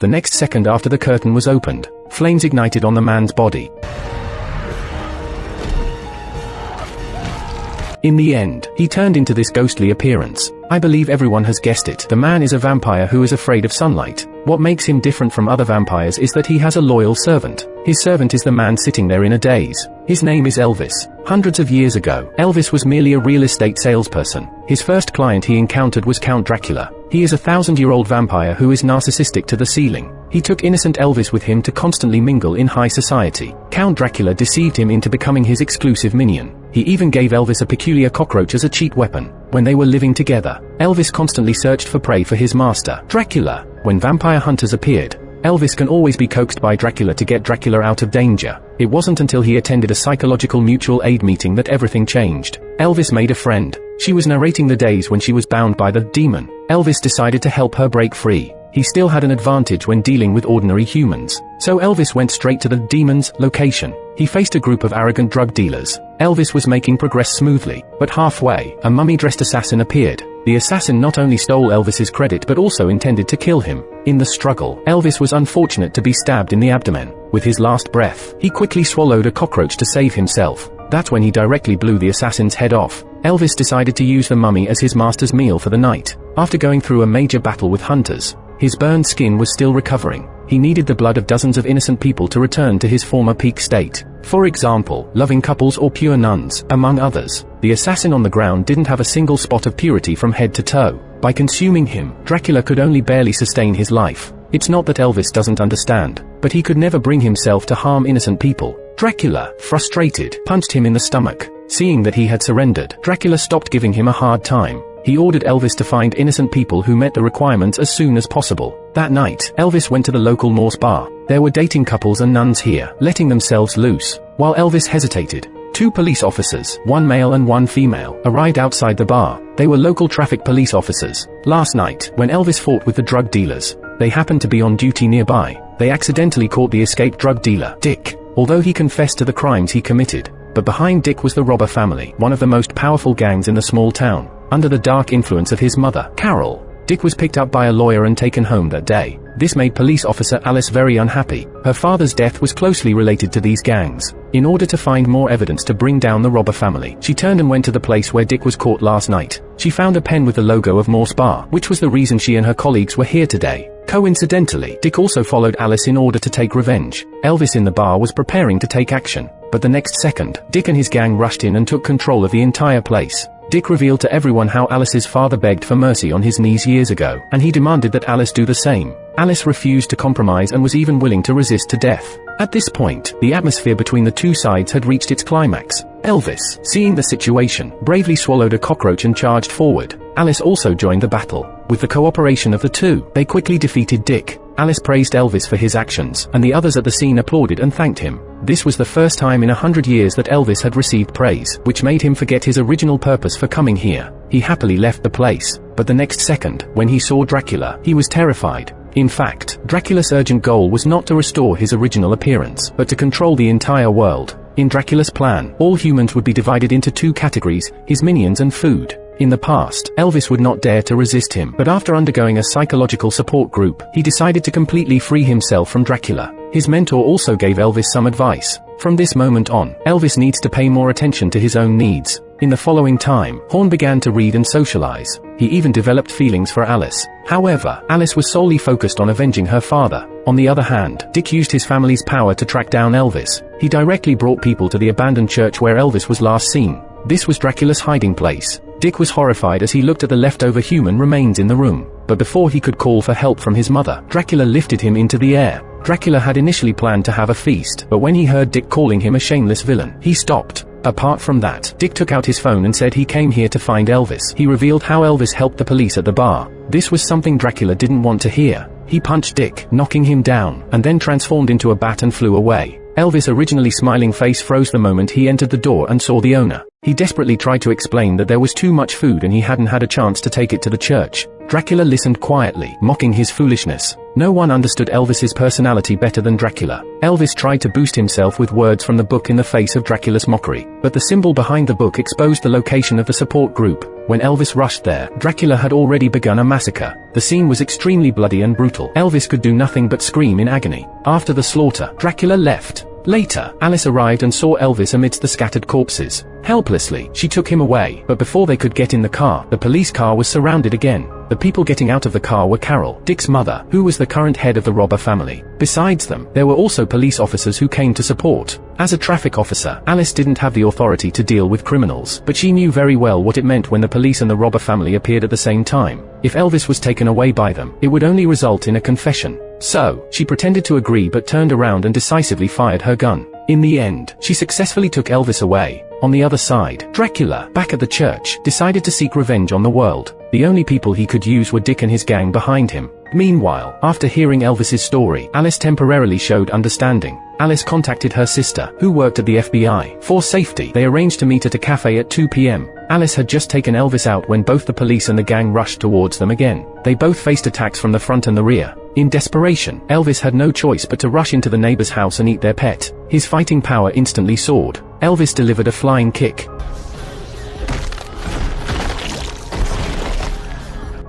The next second after the curtain was opened, flames ignited on the man's body. In the end, he turned into this ghostly appearance. I believe everyone has guessed it. The man is a vampire who is afraid of sunlight. What makes him different from other vampires is that he has a loyal servant. His servant is the man sitting there in a daze. His name is Elvis. Hundreds of years ago, Elvis was merely a real estate salesperson. His first client he encountered was Count Dracula. He is a 1,000-year-old vampire who is narcissistic to the ceiling. He took innocent Elvis with him to constantly mingle in high society. Count Dracula deceived him into becoming his exclusive minion. He even gave Elvis a peculiar cockroach as a cheat weapon. When they were living together, Elvis constantly searched for prey for his master, Dracula. When vampire hunters appeared, Elvis can always be coaxed by Dracula to get Dracula out of danger. It wasn't until he attended a psychological mutual aid meeting that everything changed. Elvis made a friend. She was narrating the days when she was bound by the demon. Elvis decided to help her break free. He still had an advantage when dealing with ordinary humans. So Elvis went straight to the demon's location. He faced a group of arrogant drug dealers. Elvis was making progress smoothly, but halfway, a mummy-dressed assassin appeared. The assassin not only stole Elvis's credit but also intended to kill him. In the struggle, Elvis was unfortunate to be stabbed in the abdomen. With his last breath, he quickly swallowed a cockroach to save himself. That's when he directly blew the assassin's head off. Elvis decided to use the mummy as his master's meal for the night. After going through a major battle with hunters, his burned skin was still recovering. He needed the blood of dozens of innocent people to return to his former peak state. For example, loving couples or pure nuns, among others. The assassin on the ground didn't have a single spot of purity from head to toe. By consuming him, Dracula could only barely sustain his life. It's not that Elvis doesn't understand, but he could never bring himself to harm innocent people. Dracula, frustrated, punched him in the stomach. Seeing that he had surrendered, Dracula stopped giving him a hard time. He ordered Elvis to find innocent people who met the requirements as soon as possible. That night, Elvis went to the local Norse bar. There were dating couples and nuns here, letting themselves loose. While Elvis hesitated, 2 police officers, one male and one female, arrived outside the bar. They were local traffic police officers. Last night, when Elvis fought with the drug dealers, they happened to be on duty nearby. They accidentally caught the escaped drug dealer, Dick. Although he confessed to the crimes he committed, but behind Dick was the robber family, one of the most powerful gangs in the small town. Under the dark influence of his mother, Carol, Dick was picked up by a lawyer and taken home that day. This made police officer Alice very unhappy. Her father's death was closely related to these gangs. In order to find more evidence to bring down the robber family, she turned and went to the place where Dick was caught last night. She found a pen with the logo of Morse Bar, which was the reason she and her colleagues were here today. Coincidentally, Dick also followed Alice in order to take revenge. Elvis in the bar was preparing to take action, but the next second, Dick and his gang rushed in and took control of the entire place. Dick revealed to everyone how Alice's father begged for mercy on his knees years ago, and he demanded that Alice do the same. Alice refused to compromise and was even willing to resist to death. At this point, the atmosphere between the two sides had reached its climax. Elvis, seeing the situation, bravely swallowed a cockroach and charged forward. Alice also joined the battle. With the cooperation of the two, they quickly defeated Dick. Alice praised Elvis for his actions, and the others at the scene applauded and thanked him. This was the first time in 100 years that Elvis had received praise, which made him forget his original purpose for coming here. He happily left the place, but the next second, when he saw Dracula, he was terrified. In fact, Dracula's urgent goal was not to restore his original appearance, but to control the entire world. In Dracula's plan, all humans would be divided into 2 categories, his minions and food. In the past, Elvis would not dare to resist him, but after undergoing a psychological support group, he decided to completely free himself from Dracula. His mentor also gave Elvis some advice. From this moment on, Elvis needs to pay more attention to his own needs. In the following time, Horn began to read and socialize. He even developed feelings for Alice. However, Alice was solely focused on avenging her father. On the other hand, Dick used his family's power to track down Elvis. He directly brought people to the abandoned church where Elvis was last seen. This was Dracula's hiding place. Dick was horrified as he looked at the leftover human remains in the room. But before he could call for help from his mother, Dracula lifted him into the air. Dracula had initially planned to have a feast, but when he heard Dick calling him a shameless villain, he stopped. Apart from that, Dick took out his phone and said he came here to find Elvis. He revealed how Elvis helped the police at the bar. This was something Dracula didn't want to hear. He punched Dick, knocking him down, and then transformed into a bat and flew away. Elvis' originally smiling face froze the moment he entered the door and saw the owner. He desperately tried to explain that there was too much food and he hadn't had a chance to take it to the church. Dracula listened quietly, mocking his foolishness. No one understood Elvis's personality better than Dracula. Elvis tried to boost himself with words from the book in the face of Dracula's mockery, but the symbol behind the book exposed the location of the support group. When Elvis rushed there, Dracula had already begun a massacre. The scene was extremely bloody and brutal. Elvis could do nothing but scream in agony. After the slaughter, Dracula left. Later, Alice arrived and saw Elvis amidst the scattered corpses. Helplessly, she took him away, but before they could get in the car, the police car was surrounded again. The people getting out of the car were Carol, Dick's mother, who was the current head of the robber family. Besides them, there were also police officers who came to support. As a traffic officer, Alice didn't have the authority to deal with criminals, but she knew very well what it meant when the police and the robber family appeared at the same time. If Elvis was taken away by them, it would only result in a confession. So, she pretended to agree but turned around and decisively fired her gun. In the end, she successfully took Elvis away. On the other side, Dracula, back at the church, decided to seek revenge on the world. The only people he could use were Dick and his gang behind him. Meanwhile, after hearing Elvis's story, Alice temporarily showed understanding. Alice contacted her sister, who worked at the FBI. For safety, they arranged to meet at a cafe at 2 p.m. Alice had just taken Elvis out when both the police and the gang rushed towards them again. They both faced attacks from the front and the rear. In desperation, Elvis had no choice but to rush into the neighbor's house and eat their pet. His fighting power instantly soared. Elvis delivered a flying kick.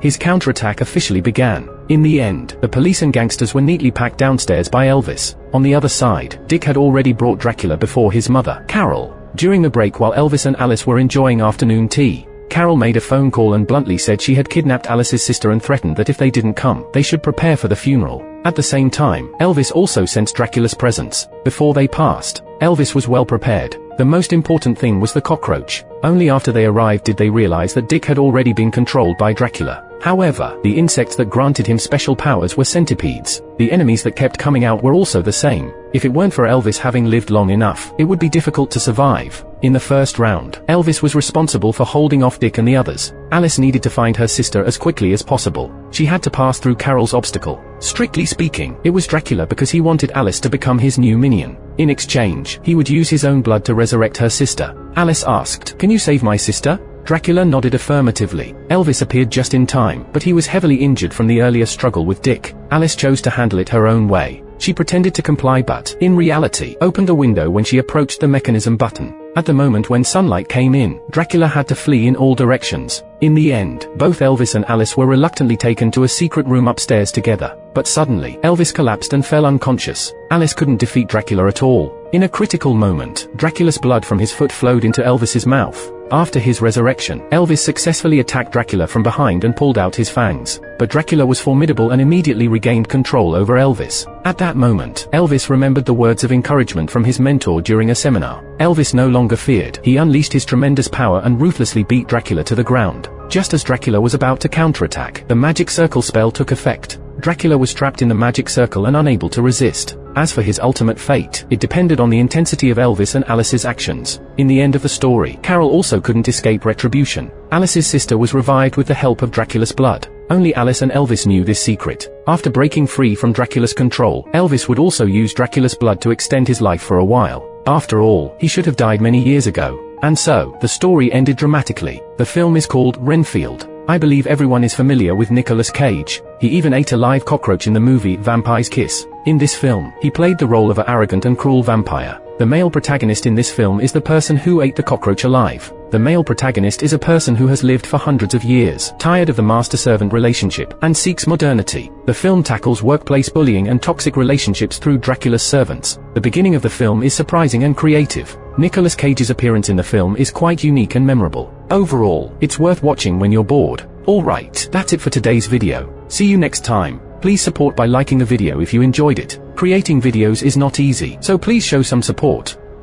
His counterattack officially began. In the end, the police and gangsters were neatly packed downstairs by Elvis. On the other side, Dick had already brought Dracula before his mother, Carol. During the break while Elvis and Alice were enjoying afternoon tea, Carol made a phone call and bluntly said she had kidnapped Alice's sister and threatened that if they didn't come, they should prepare for the funeral. At the same time, Elvis also sensed Dracula's presence. Before they passed, Elvis was well prepared. The most important thing was the cockroach. Only after they arrived did they realize that Dick had already been controlled by Dracula. However, the insects that granted him special powers were centipedes. The enemies that kept coming out were also the same. If it weren't for Elvis having lived long enough, it would be difficult to survive. In the first round, Elvis was responsible for holding off Dick and the others. Alice needed to find her sister as quickly as possible. She had to pass through Carol's obstacle. Strictly speaking, it was Dracula because he wanted Alice to become his new minion. In exchange, he would use his own blood to resurrect her sister. Alice asked, "Can you save my sister?" Dracula nodded affirmatively. Elvis appeared just in time, but he was heavily injured from the earlier struggle with Dick. Alice chose to handle it her own way. She pretended to comply but, in reality, opened the window when she approached the mechanism button. At the moment when sunlight came in, Dracula had to flee in all directions. In the end, both Elvis and Alice were reluctantly taken to a secret room upstairs together. But suddenly, Elvis collapsed and fell unconscious. Alice couldn't defeat Dracula at all. In a critical moment, Dracula's blood from his foot flowed into Elvis's mouth. After his resurrection, Elvis successfully attacked Dracula from behind and pulled out his fangs. But Dracula was formidable and immediately regained control over Elvis. At that moment, Elvis remembered the words of encouragement from his mentor during a seminar. Elvis no longer feared. He unleashed his tremendous power and ruthlessly beat Dracula to the ground. Just as Dracula was about to counterattack, the magic circle spell took effect. Dracula was trapped in the magic circle and unable to resist. As for his ultimate fate, it depended on the intensity of Elvis and Alice's actions. In the end of the story, Carol also couldn't escape retribution. Alice's sister was revived with the help of Dracula's blood. Only Alice and Elvis knew this secret. After breaking free from Dracula's control, Elvis would also use Dracula's blood to extend his life for a while. After all, he should have died many years ago. And so, the story ended dramatically. The film is called Renfield. I believe everyone is familiar with Nicolas Cage. He even ate a live cockroach in the movie Vampire's Kiss. In this film, he played the role of an arrogant and cruel vampire. The male protagonist in this film is the person who ate the cockroach alive. The male protagonist is a person who has lived for hundreds of years, tired of the master-servant relationship, and seeks modernity. The film tackles workplace bullying and toxic relationships through Dracula's servants. The beginning of the film is surprising and creative. Nicolas Cage's appearance in the film is quite unique and memorable. Overall, it's worth watching when you're bored. Alright, that's it for today's video. See you next time. Please support by liking the video if you enjoyed it. Creating videos is not easy, so please show some support.